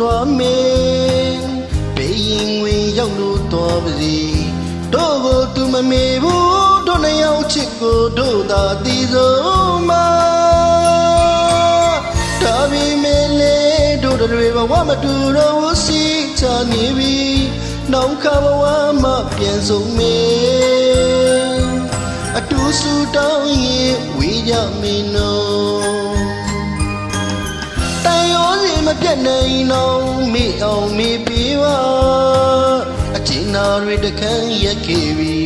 သွားမင်းဘေးရင်ဝင်ရောက်လို့တော်ပါစီတို့ကိုသူမမေဘူးတို့နှစ်ယောက်ချစ်ကိုတို့သာသိဆုံးမှာဒါပေမဲ့လေတို့တွေဘဝမတူတော့ဘူးစီချနေပြီနောက်ခါဘဝမှာပြန်ဆုံးမေအတူစုတောင်းရင်ဝေးကြမင်းနော်တန်ရောစီမပြတ်နိုင်တော့မိအောင်မိပြီးပါအချင်းနာတွေတခန်းရက်ခဲ့ပြီ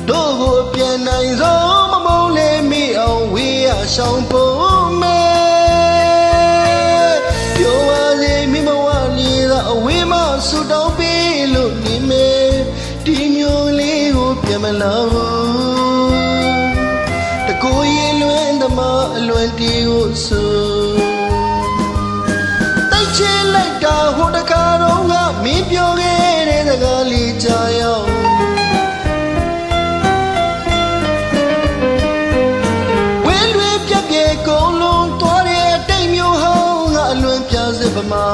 တို့ကိုပြန်နိုင်ဆုံးမမုန်းလေမိအောင်ဝေးရရှောင်ဖို့မဲပြောပါစေမိမဝလေးသာအဝေးမှဆူတောင်းပေးလို့နေမေဒီမျိုးလေးကိုပြန်မလာဘူးတကူရင်လွင်သမားအလွန်တီကိုဆိုတိုက်ချလိုက်တာဟိုတခါတော့ကမင်းပြောခဲ့တဲ့စကားလေးကြားရောက်ဝင်းလွင်ပြက်ပြေကုန်လုံးသွားတဲ့တိတ်မျိုးဟောင်းကအလွန်ပြစစ်ပမာ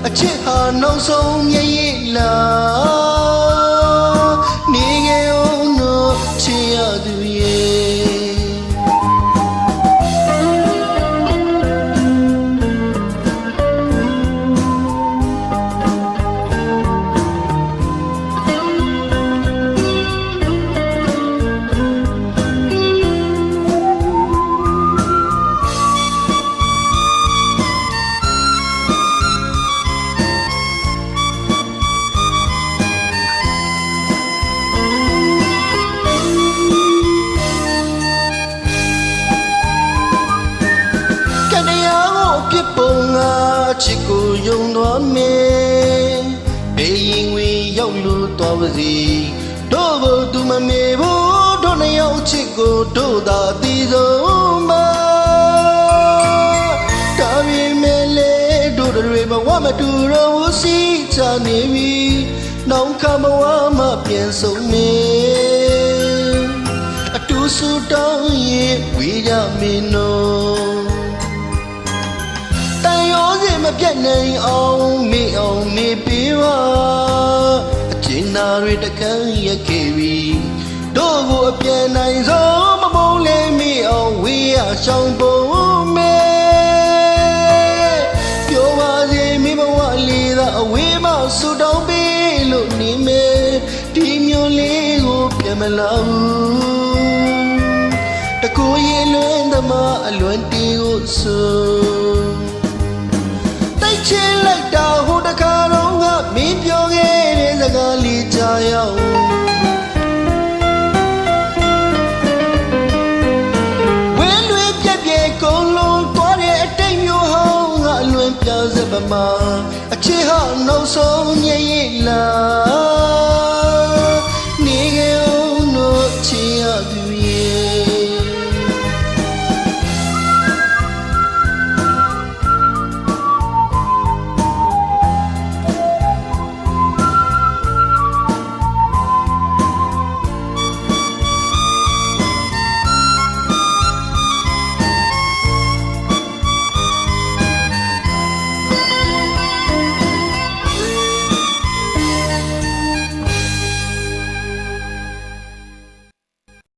အချစ်ဟာနောက်ဆုံးမြည်ရလာနေခဲ့အောင်တော့ချစ်ရသူရဲ့ပြပုံငါချစ်ကိုယုံသွားမင်းဘေးရင်ဝင်ရောက်လို့တော်ပါစီတို့ကိုသူမမေဘူးတို့နှစ်ယောက်ချစ်ကိုတို့သာသိဆုံးပါဒါပေမဲ့လေတို့တွေဘဝမတူတော့ဘူးစီချနေပြီနောက်ခါဘဝမှာပြန်ဆုံးမင်းအတူစုတောင်းရင်ဝေးကြမင်းနော်မပြတ်နိုင်အောင်မေအောင်မေပြီးပါအချင်းနာတွေတကန်းရက်ခဲ့ပြီတို့ကိုအပြန်နိုင်ဆုံးမမုန်းလေမေအောင်ဝေးရရှောင်ဖို့မေပြောပါစေမိဘဝလေးသာအဝေးမှဆူတောင်းပေးလို့နေမေဒီမျိုးလေးကိုပြန်မလာဘူးတကူရင်လွင်သမားအလွန်တီကိုဆိုချစ်လိုက်တာဟိုတခါတော့ကမင်းပြောခဲ့တဲ့စကားလေးကြားရောက်ဝင်းလွင်ပြက်ပြေကုန်လုံးသွားတဲ့အတိတ်မျိုးဟောင်းကအလွန်ပြစပမာအချစ်ဟာနောက်ဆုံးမြည်ရလာ